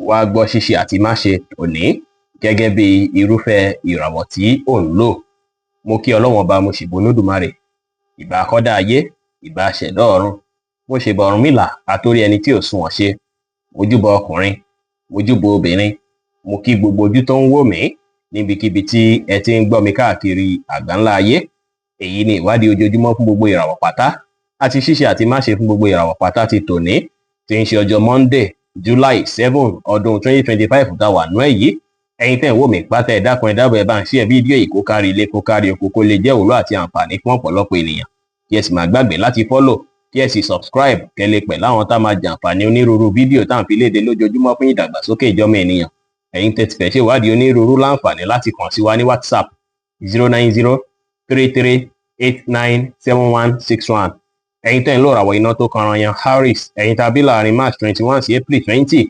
wá gbọ́ ṣíṣe àti máṣe òní gẹ́gẹ́ bí irúfẹ́ ìràwọ̀ tí ò ń lò. Mo kí Ọlọ́run Ọba, mo sì b'Olódùmarè, ìbà akọ́dá ayé, ìbà aṣẹ̀dá ọ̀run, mo ṣe bá Ọ̀rúnmìlà àtórí ẹni tí ò sunwọ̀n ṣe, mojúbọ ọkùnrin, mojúbọ obìnrin, mo kí gbogbo ojú tó ń wò mí níbikíbi tí ẹ ti ń gbọ́ mi káàkiri àgbáńlá ayé. Èyí ni ìwádìí ojoojúmọ́ fún gbogbo ìràwọ̀ pátá àti ṣíṣe àti máṣe fún gbogbo ìràwọ̀ pátá ti tòní, tí ń ṣe ọjọ́ Monday, July 7 ọdún 2025 tá wà nú ẹ̀ yìí. Ẹ̀yin tẹ́ ń wò mí pátá, ẹ dákun ẹ dábọ̀ ẹ bá ń share fídíò yìí kó kárí ilé kó kárí oko, kó lè jẹ́ òwúlò àti àǹfààní fún ọ̀pọ̀lọpọ̀ ènìyàn. Kí ẹ sì má gbàgbé láti follow, kí ẹ sì subscribe kẹ́lẹ́ pẹ̀lú àwọn tá máa jàǹfààní onírúurú fídíò tá à ń fi léde lójoojúmọ́ fún ìdàgbàsókè ìjọmọ ènìyàn. Ẹ̀yin tẹ́ ti fẹ́ ṣe ìwádìí onírúurú láǹfààní láti kàn sí wa ní WhatsApp 09033897161. Ẹ̀yin tẹ́ ń lò ràwọ̀ iná tó kanran yan Harris, ẹ̀yin tàbí láàrin March 21 sí April 20,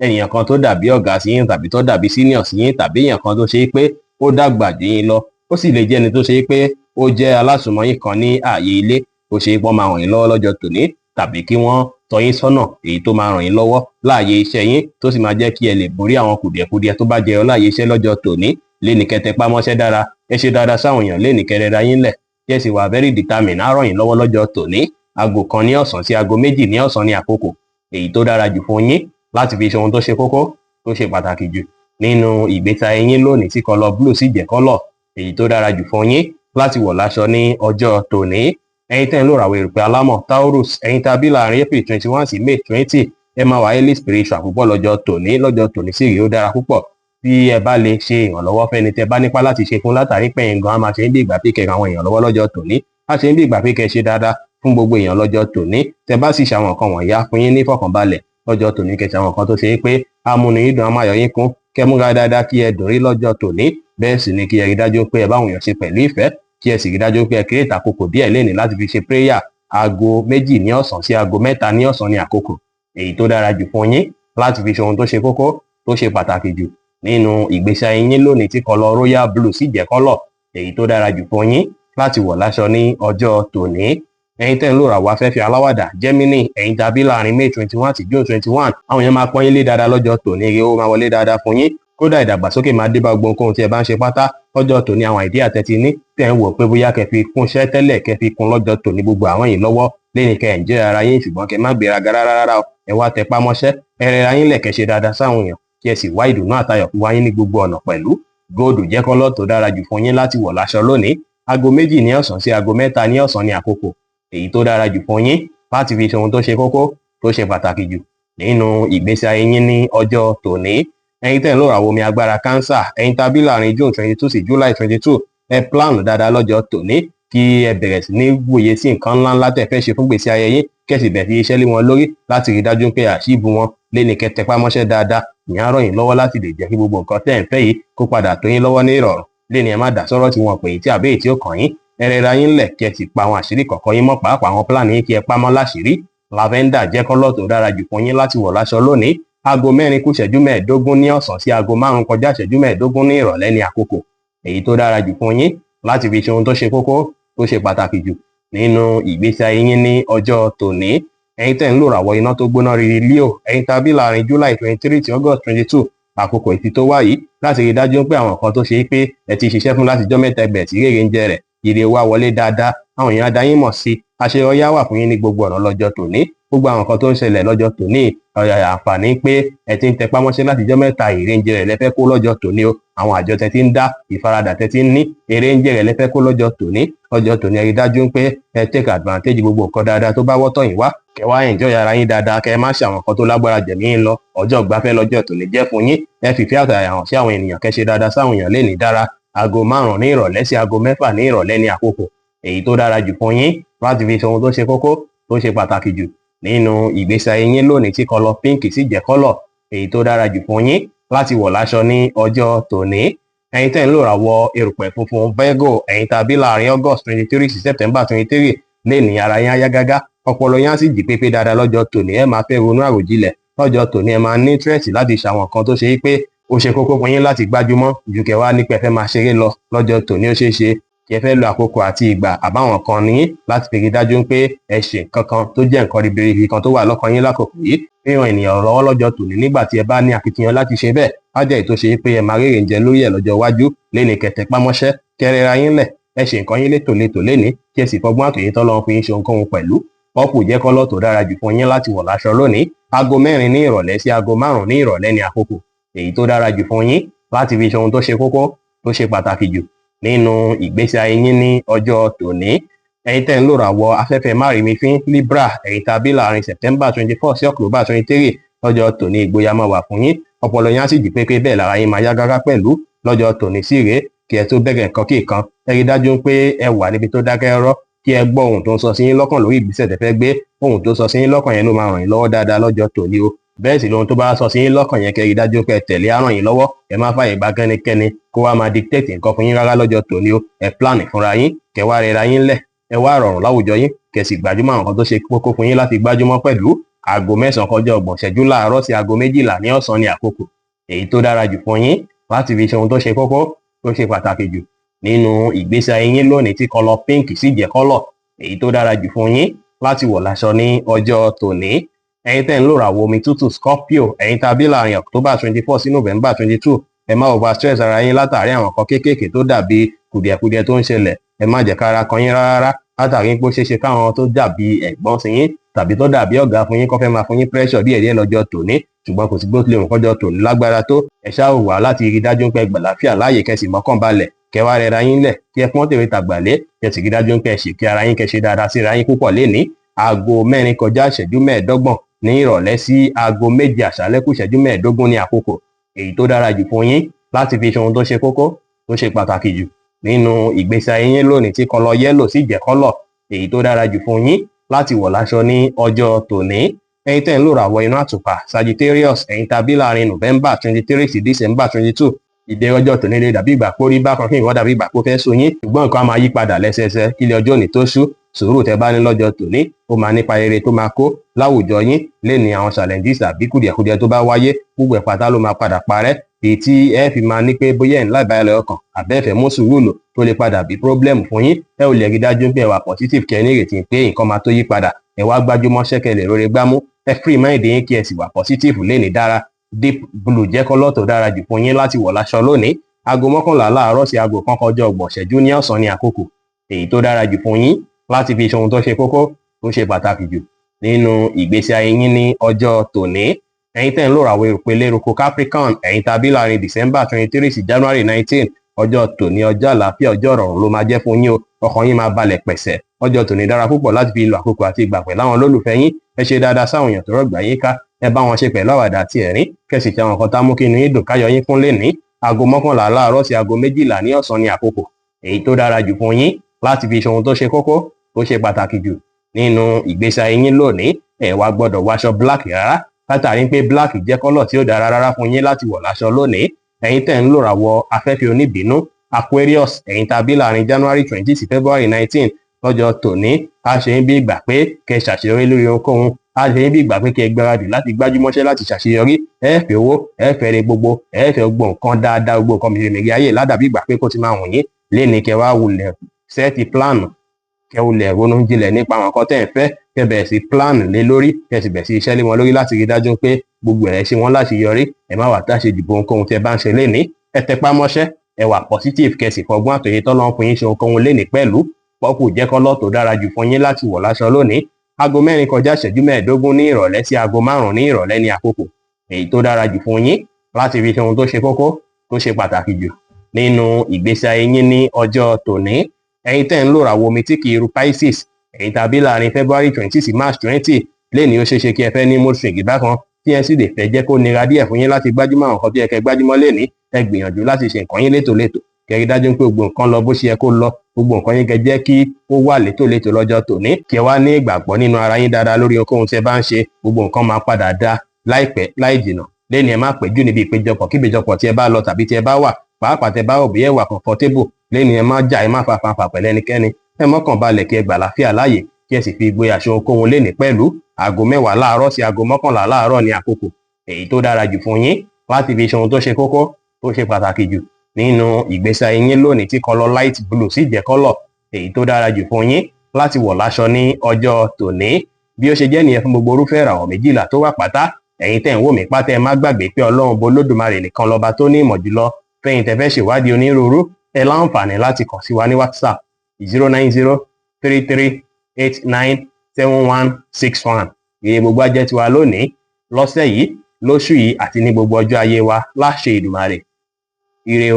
ènìyàn kan tó dàbí ọ̀gá sí yín tàbí tó dàbí senior sí yín, tàbí èèyàn kan tó ṣe pé ó dàgbà jù yín lọ, ó sì lè jẹ́ ẹni tó ṣe pé ó jẹ́ alásùnmọ́ yín kan ní ààyè ilé, ó ṣe pé wọ́n máa ràn yín lọ́wọ́ lọ́jọ́ tòní, tàbí kí wọ́n tọ́ yín sọ́nà èyí tó máa ràn yín lọ́wọ́ láàyè iṣẹ́ yín, tó sì máa jẹ́ kí ẹ lè borí àwọn kùdìẹ̀kudiẹ tó bá jẹyọ láàyè iṣẹ́ lọ́jọ́ tòní. Léni kẹ́ tẹpá mọ́ṣẹ́ dára, ẹ ṣe dáadáa sáwọn èèyàn, léni kẹ́ rẹra yín lẹ̀, kí ẹ sì wà very determined, á ràn yín lọ́wọ́ lọ́jọ́ tòní. Aago 1 ní ọ̀sán sí aago 2 ní ọ̀sán ní àkókò èyí tó dára jù fún yín láti fi ṣe ohun tó ṣe kókó tó ṣe pàtàkì jù nínú ìgbésí ayé yín lónìí, tí kọlọ blue sì jẹ́ kọ́lọ̀ èyí tó dára jù fún yín láti wọ̀ láṣọ ní ọjọ́ tòní. Ẹ̀yin tẹ́ ń lò ràwọ̀ erùpẹ̀ alámọ̀ Taurus, ẹ̀yin tàbí láàrin April 21 sí May 20, ẹ máa wà highly spiritual púpọ̀ lọ́jọ́ tòní. Lọ́jọ́ tòní sì rí ó dára púpọ̀ bí ẹ bá lè ṣe ìrànlọ́wọ́ fẹ́ni tẹ́ bá nípa láti ṣe fún, látàrí pé ẹ̀yin gan á máa ṣe ń bí ìgbà pé kẹ́ ran àwọn èèyàn lọ́wọ́ lọ́jọ́ tòní, á ṣe ń bí ìgbà pé kẹ́ ṣe dáadáa fún gbogbo èèyàn lọ́jọ́ tòní. Tẹ́ bá sì ṣe àwọn nǹkan wọ̀nyí á fún yín ní ìfọ̀kànbalẹ̀ lọ́jọ́ tòní. Kẹ́ ṣe àwọn nǹkan tó ṣe pé amúnú yín dùn, á máa yọ yín kún, kẹ́ múra dáadáa kí ẹ dùn rí lọ́jọ́ tòní. Bẹ́ẹ̀ sì ni kí ẹ rí dájú pé ẹ bá àwọn èèyàn ṣe pẹ̀lú ìfẹ́, kí ẹ sì rí dájú pé ẹ create àkókò díẹ̀ lénìí láti fi ṣe prayer. Aago 2 ní ọ̀sán sí aago 3 ní ọ̀sán ní àkókò èyí tó dára jù fún yín láti fi ṣe ohun tó ṣe kókó tó ṣe pàtàkì jù nínú ìgbésí ayé yín lónìí, tí kọlọ royal blue sì jẹ́ kọ́lọ̀ èyí tó dára jù fún yín láti wọ̀ láṣọ ní ọjọ́ tòní. Ẹ̀yin tẹ́ ń lò ràwọ̀ afẹ́fẹ́ aláwàdà Gemini, ẹ̀yin tàbí láàrin May 21 sí June 21, àwọn èèyàn máa pọ́n yín lé dáadáa lọ́jọ́ tòní, ire ó máa wọlé dáadáa fún yín, kódà ìdàgbàsókè máa dé bá gbogbo nǹkan tí ẹ bá ń ṣe pátá lọ́jọ́ tòní. Àwọn ìdí àtẹ́tí ní tẹ́ ń wò pé bóyá kẹ́ fi kún iṣẹ́ tẹ́lẹ̀, kẹ́ fi kún lọ́jọ́ tòní, gbogbo àwọn yìí lọ́wọ́ lẹ́yìn kẹ́ enjoy ara yín, ṣùgbọ́n kẹ́ má gbéraga rárá, ẹ wá tẹpá mọ́ṣẹ́, ẹ rẹra yín lẹ̀, kẹ́ ṣe dáadáa sáwọn èèyàn, kí ẹ sì wá ìdùnnú àtayọ̀ fún wa yín ní gbogbo ọ̀nà pẹ̀lú. Góòdù jẹ́ kọ́lọ̀ tó dára jù fún yín láti wọ̀ láṣọ lónìí. Aago 2 ní ọ̀sán sí aago 3 ní ọ̀sán ní àkókò èyí tó dára jù fún yín láti fi ṣe ohun tó ṣe kókó tó ṣe pàtàkì jù nínú ìgbésí ayé yín ní ọjọ́ tòní. Ẹ̀yin tẹ́ ń lò ràwọ̀ omi agbára Cancer, ẹ̀yin tàbí láàrin June 22 sí July 22, ẹ plan dáadáa lọ́jọ́ tòní, kí ẹ bẹ̀rẹ̀ sí ní wòye sí nǹkan ńláńlá tẹ́ fẹ́ ṣe fún ìgbésí ayé yín, kẹ́ sì bẹ̀rẹ̀ fi iṣẹ́ lé wọn lórí láti rí dájú pé àṣìbù wọn léni kẹ́ tẹpá mọ́ṣẹ́ dáadáa. Ìyẹn á ràn yín lọ́wọ́ láti lè jẹ́ kí gbogbo nǹkan tẹ́ ń fẹ́ yìí kó padà tó yín lọ́wọ́ ní ìrọ̀rùn. Léni ẹ má dá sọ́rọ̀ tí wọn pè yín tí àbí èyí tí ó kàn yín, ẹ rẹra yín lẹ̀, kí ẹ sì pa àwọn àṣírí kọ̀ọ̀kan yín mọ́, pàápàá àwọn plan yín kí ẹ pamọ́ láṣìírí. Lavender jẹ́ kọ́lọ̀ tó dára jù fún yín láti wọ̀ láṣọ lónìí. Aago 4 kù ìṣẹ́jú 15 ní ọ̀sán sí aago 5 kọjá ìṣẹ́jú 15 ní ìrọ̀lẹ́ ní àkókò èyí tó dára jù fún yín láti fi ṣe ohun tó ṣe kókó tó ṣe pàtàkì jù nínú ìgbésí ayé yín ní ọjọ́ tòní. Ẹ̀yin tẹ́ ń lò ràwọ̀ iná tó gbóná riri Leo, ẹ̀yin tàbí láàrin July 23 sí August 22, àkókò ètí tó wá yìí láti rí dájú pé àwọn nǹkan tó ṣe pé ẹ ti ṣiṣẹ́ fún láti jọ́ mẹ́ta ẹgbẹ̀ tí rèrè ń jẹ rẹ̀, ire wá wọlé dáadáa, àwọn èèyàn adá yín mọ̀ sí, àṣeyọrí wà fún yín ní gbogbo ọ̀nà lọ́jọ́ tòní. Gbogbo àwọn nǹkan tó ń ṣẹlẹ̀ lọ́jọ́ tòní, àǹfààní pé ẹ ti ń tẹpá mọ́ṣẹ́ láti jọ́ mẹ́ta, èrè ń jẹ rẹ̀ lẹ́fẹ́ kó lọ́jọ́ tòní o. Àwọn àjọ tẹ́ ti ń dá, ìfaradà tẹ́ ti ń ní, èrè ń jẹ rẹ̀ lẹ́fẹ́ kó lọ́jọ́ tòní. Lọ́jọ́ tòní ẹ rí dájú pé ẹ take advantage gbogbo nǹkan dáadáa tó bá wọ́tọ̀ yín wá, kẹ́ wá enjoy ara yín dáadáa, kẹ́ má ṣe àwọn nǹkan tó lágbára jẹ̀mí yín lọ. Ọjọ́ ìgbafẹ́ lọ́jọ́ tòní jẹ́ fún yín, ẹ fìfẹ́ àtàyà hàn sí àwọn ènìyàn, kẹ́ ṣe dáadáa sáwọn èèyàn lénìí dára. Aago 5 ní ìrọ̀lẹ́ sí aago 6 ní ìrọ̀lẹ́ ní àkókò èyí tó dára jù fún yín láti fi ṣe ohun tó ṣe kókó tó ṣe pàtàkì jù nínú ìgbésí ayé yín lónìí, tí kọlọ pink sì jẹ́ kọ́lọ̀ èyí tó dára jù fún yín láti wọ̀ láṣọ ní ọjọ́ tòní. Ẹ̀yin tẹ́ ń lò ràwọ̀ erùpẹ̀ funfun Virgo, ẹ̀yin tàbí láàrin August 23 sí September 23, lénìí ara yín á yá gágá, ọpọlọ yín á sì jí pépé dáadáa lọ́jọ́ tòní. Ẹ máa fẹ́ ronú àròjinlẹ̀ lọ́jọ́ tòní, ẹ máa ní interest láti ṣàwọn nǹkan tó ṣe pé ó ṣe kókó fún yín láti gbájúmọ́ ju kẹ́ wá ní pé ẹ fẹ́ máa ṣeré lọ lọ́jọ́ tòní. Ó ṣeé ṣe kí ẹ fẹ́ lo àkókò àti ìgbà àbáwọn kan ní láti fi rí dájú pé ẹ ṣe nǹkan kan tó jẹ́ nǹkan ribiribi kan tó wà lọ́kàn yín lákòókò yìí ríran ènìyàn lọ́wọ́ lọ́jọ́ tòní nígbà tí ẹ bá ní akitiyan láti ṣe bẹ́ẹ̀ á jẹ́ ètò ṣe pé ẹ máa rèrè jẹ lórí ẹ̀ lọ́jọ́ iwájú léni kẹtẹ pámọ́ṣẹ́ kẹrẹra yín lẹ̀ ẹ ṣe nǹkan yín létòlétò léni kí ẹ sì fọgbọ́n àtòyé tọ́lọ́run fi yín ṣe ohunkóhun pẹ̀lú pọ́pù jẹ́ kọ́lọ̀ tó dára jù fún yín láti wọ̀ láṣọ lónìí aago 4 ní ìrọ̀lẹ́ sí aago 5 ní ìrọ̀lẹ́ ní àkókò èyí tó dára jù fún yín láti fi ṣe ohun tó ṣe kókó tó ṣe pàtàkì jù nínú ìgbésí ayé yín ní ọjọ́ tòní ẹ̀yin tẹ́ ń lò ràwọ̀ afẹ́fẹ́ márìmífín Libra ẹ̀yin tàbí láàrin September 24 sí October 23 lọ́jọ́ tòní ìgboyà máa wà fún yín ọpọlọ yín á sì jí pépé bẹ́ẹ̀ lára yín máa yá gágá pẹ̀lú lọ́jọ́ tòní sí rèé kí ẹ tó bẹ̀rẹ̀ nǹkan kíkan ẹ rí dájú pé ẹ wà níbi tó dákẹ́ rọ́ kí ẹ gbọ́ ohun tó ń sọ sí yín lọ́kàn lórí ìgbésẹ̀ tẹ́ fẹ́ gbé ohun tó sọ sí yín lọ́kàn yẹn ló máa ràn yín lọ́wọ́ dáadáa lọ́jọ́ tòní o bẹ́ẹ̀ sì lohun tó bá sọ sí yín lọ́kàn yẹn kẹ́ rí dájú pé ẹ tẹ̀lé á ràn yín lọ́wọ́ ẹ má fààyè gba kẹ́nikẹ́ni kó wá máa dictate nǹkan fún yín rárá lọ́jọ́ tòní o ẹ plan fúnra yín kẹ́ wá rẹra yín lẹ̀ ẹ wá rọrùn láwùjọ yín kẹ́ sì gbájúmọ́ àwọn nǹkan tó ṣe kókó fún yín láti gbájúmọ́ pẹ̀lú aago 9 kọjá 30 ìṣẹ́jú láàárọ̀ sí aago 12 ní ọ̀sán ní àkókò èyí tó dára jù fún yín láti fi ṣe ohun tó ṣe kókó tó ṣe pàtàkì jù nínú ìgbésí ayé yín lónìí tí kọlọ pink sì jẹ́ kọ́lọ̀ èyí tó dára jù fún yín láti wọ̀ láṣọ ní ọjọ́ tòní ẹ̀yin tẹ́ ń lò ràwọ̀ omi tútù Scorpio ẹ̀yin tàbí láàrin October 24 sí November 22 ẹ má over stress ara yín látàrí àwọn nǹkan kéékèèké tó dàbí kùdìẹ̀kudiẹ tó ń ṣẹlẹ̀ ẹ má jẹ́ kára kan yín rárá látàrí pé ó ṣeéṣe káwọn tó dàbí ẹ̀gbọ́n sí yín tàbí tó dàbí ọ̀gá fún yín kó fẹ́ máa fún yín pressure díẹ̀díẹ̀ lọ́jọ́ tòní ṣùgbọ́n kò sí bó tilẹ̀ nǹkan jọ tòní lágbára tó ẹ ṣáà wà láti rí dájú pé gbàláfíà láàyè kẹsì mọ́kàn balẹ̀ kẹ wá rẹra yín lẹ̀ kí ẹ pọ́n tèrè tàgbàlé kẹ sì rí dájú pé ẹ ṣe kí ara yín kẹ ṣe dáadáa síra yín púpọ̀ lénìí aago 4 kọjá ìṣẹ́jú 15 ní ìrọ̀lẹ́ sí aago 2 àṣálẹ́ kù ìṣẹ́jú 15 ní àkókò èyí tó dára jù fún yín láti fi ṣe ohun tó ṣe kókó tó ṣe pàtàkì jù nínú ìgbésí ayé yín lónìí tí kọlọ yẹ́lò sì jẹ́ kọ́lọ̀ èyí tó dára jù fún yín láti wọ̀ láṣọ ní ọjọ́ tòní ẹ̀yin tẹ́ ń lò ràwọ̀ inú àtùpà Sagittarius ẹ̀yin tàbí láàrin November 23 sí December 22 ìbẹ̀rẹ̀ ọjọ́ tòní lè dàbí ìgbà kó rí bákan kí ìwọ́n dàbí ìgbà kó fẹ́ so yín ṣùgbọ́n nǹkan á máa yí padà lẹ́sẹẹsẹ kílẹ̀ ọjọ́ òní tó ṣú sùúrù tẹ́ bá ní lọ́jọ́ tòní ó máa nípa rere tó máa kó láwùjọ yín lẹ́ni àwọn challenges àbí kùdìẹ̀kudiẹ tó bá wáyé gbogbo ẹ̀ pátá ló máa padà parẹ́ èyí tí ẹ fi máa ní pé bóyá ẹ̀ ń láìbáyà ọkàn àbẹ́ẹ̀fẹ́ mú sùúrù lò tó lè padà bí problem fún yín ẹ ò lè rí dájú pé ẹ wà positive kẹ́ ní ìrètí pé nǹkan máa tó yí padà ẹ wá gbájúmọ́ ṣẹ́kẹ̀ lè rore gbámú ẹ free mind yín kí ẹ sì wà positive lẹ́ni dára deep blue jẹ́ kọ́lọ̀ tó dára jù fún yín láti wọ̀ láṣọ lónìí aago 11 láàárọ̀ sí aago 1 kọjá 30 ìṣẹ́jú ní ọ̀sán ní àkókò èyí tó dára jù fún yín láti fi ṣe ohun tó ṣe kókó tó ṣe pàtàkì jù nínú ìgbésí ayé yín ní ọjọ́ tòní ẹ̀yin tẹ́ ń lò ràwọ̀ ìpele eruku Capricorn ẹ̀yin tàbí láàrin December 23 sí January 19 ọjọ́ tòní ọjọ́ àlàáfíà ọjọ́ ìrọ̀rùn ló máa jẹ́ fún yín o ọkàn yín máa balẹ̀ pẹ̀sẹ̀ ọjọ́ tòní dára púpọ̀ láti fi lo àkókò àti ìgbà pẹ̀lú àwọn olólùfẹ́ yín ẹ ṣe dáadáa sáwọn èèyàn tó rọ̀gbà yín ká ẹ bá wọn ṣe pẹ̀lú àwàdà àti ẹ̀rín kẹsì tí àwọn kan tá mú kí inú yín dùn káyọ̀ yín fún lénìí aago 11 láàárọ̀ sí aago 12 ní ọ̀sán ní àkókò èyí tó dára jù fún yín láti fi ṣe ohun tó ṣe kókó tó ṣe pàtàkì jù nínú ìgbésí ayé yín lónìí ẹ wá gbọ́dọ̀ wáṣọ black rárá látàrí pé black jẹ́ kọ́lọ̀ tí ó dára rárá fún yín láti wọ̀ láṣọ lónìí ẹ̀yin tẹ́ ń lò ràwọ̀ afẹ́fẹ́ oníbínú Aquarius ẹ̀yin tàbí láàrin January 20 sí February 19 lọ́jọ́ tòní a ṣe ń bí ìgbà pé kẹ́ ṣàṣeyọrí lórí ohunkóhun a ṣe ń bí ìgbà pé kẹ́ gbáradì láti gbájúmọ́ṣẹ́ láti ṣàṣeyọrí ẹ fẹ́ owó ẹ fẹ́ rere gbogbo ẹ fẹ́ gbogbo nǹkan dáadáa gbogbo nǹkan mèremère ayé ládàbí ìgbà pé kó ti máa wọ̀nyí léni kẹ́ wá wulẹ̀ sẹ́ẹ̀tì plan kẹ́ wulẹ̀ ronú jinlẹ̀ nípa àwọn nǹkan tẹ́ ẹ fẹ́ kẹ́ bẹ̀rẹ̀ sí plan lé lórí kẹ́ sì bẹ̀rẹ̀ sí iṣẹ́ lé wọn lórí láti rí dájú pé gbogbo ẹ̀ ṣe wọ́n láti yọrí ẹ má wà táṣe dìbò ohunkóhun tẹ́ bá ń ṣe léni ẹ tẹpá mọ́ṣẹ́ ẹ wà positive kẹ́ sì fọgbọ́n àtòyé tọ́lọ́run fún yín ṣe ohunkóhun léni pẹ̀lú pọ́pù jẹ́ kọ́lọ̀ tó dára jù fún yín láti wọ̀ láṣọ lónìí aago 4 kọjá ìṣẹ́jú 15 ní ìrọ̀lẹ́ sí aago 5 ní ìrọ̀lẹ́ ní àkókò èyí tó dára jù fún yín láti fi ṣe ohun tó ṣe kókó tó ṣe pàtàkì jù nínú ìgbésí ayé yín ní ọjọ́ tòní ẹ̀yin tẹ́ ń lò ràwọ̀ omi tí kì í ru Pisces ẹ̀yin tàbí láàrin February 20 sí March 20 léni ó ṣeéṣe kí ẹ fẹ́ ní mood swing bákan tí ẹ sì lè fẹ́ jẹ́ kó nira díẹ̀ fún yín láti gbájúmọ́ àwọn nǹkan tó yẹ kẹ́ gbájúmọ́ léni ẹ gbìyànjú láti ṣe nǹkan yín létòlétò kẹ́ rí dájú pé gbogbo nǹkan lọ bó ṣe yẹ kó lọ gbogbo nǹkan yín kẹ́ jẹ́ kí ó wà létòlétò lọ́jọ́ tòní kí ẹ wá ní ìgbàgbọ́ nínú ara yín dáadáa lórí ohunkóhun tí ẹ bá ń ṣe gbogbo nǹkan máa padà dá láìpẹ́ láì jìnà léni ẹ má péjú níbi ìpéjọpọ̀ kí ìpéjọpọ̀ tí ẹ bá lọ tàbí tí ẹ bá wà pàápàá tẹ bá rò bí ẹ wà comfortable léni ẹ má jà ẹ má fa fanfà pẹ̀lú ẹnikẹ́ni ẹ mọ́kàn balẹ̀ kí ẹ gbà láfíà láàyè kí ẹ sì fi ìgboyà ṣe ohunkóhun léni pẹ̀lú aago 10 láàárọ̀ sí aago 11 láàárọ̀ ní àkókò èyí tó dára jù fún yín láti fi ṣe ohun tó ṣe kókó tó ṣe pàtàkì jù nínú ìgbésí ayé yín lónìí tí kọ́lọ̀ light blue sì jẹ́ kọ́lọ̀ èyí tó dára jù fún yín láti wọ̀ láṣọ ní ọjọ́ tòní. Bí ó ṣe jẹ́ nìyẹn fún gbogbo irúfẹ́ ìràwọ̀ méjìlá tó wà pátá. Ẹ̀yin tẹ́ ń wò mí pátá, ẹ má gbàgbé pé Ọlọ́run Olódùmarè nìkan lọ́ba tó ní ìmọ̀ jùlọ. Fẹ́yìn tẹ́ fẹ́ ṣèwádìí onírúurú, ẹ láǹfààní láti kàn sí wa ní WhatsApp 09033897161. Ire gbogbo á jẹ́ tiwa lónìí, lọ́sẹ̀ yìí, lóṣù yìí àti ní gbogbo ọjọ́ ayé wa láṣẹ Èdùmàrè. Ire o.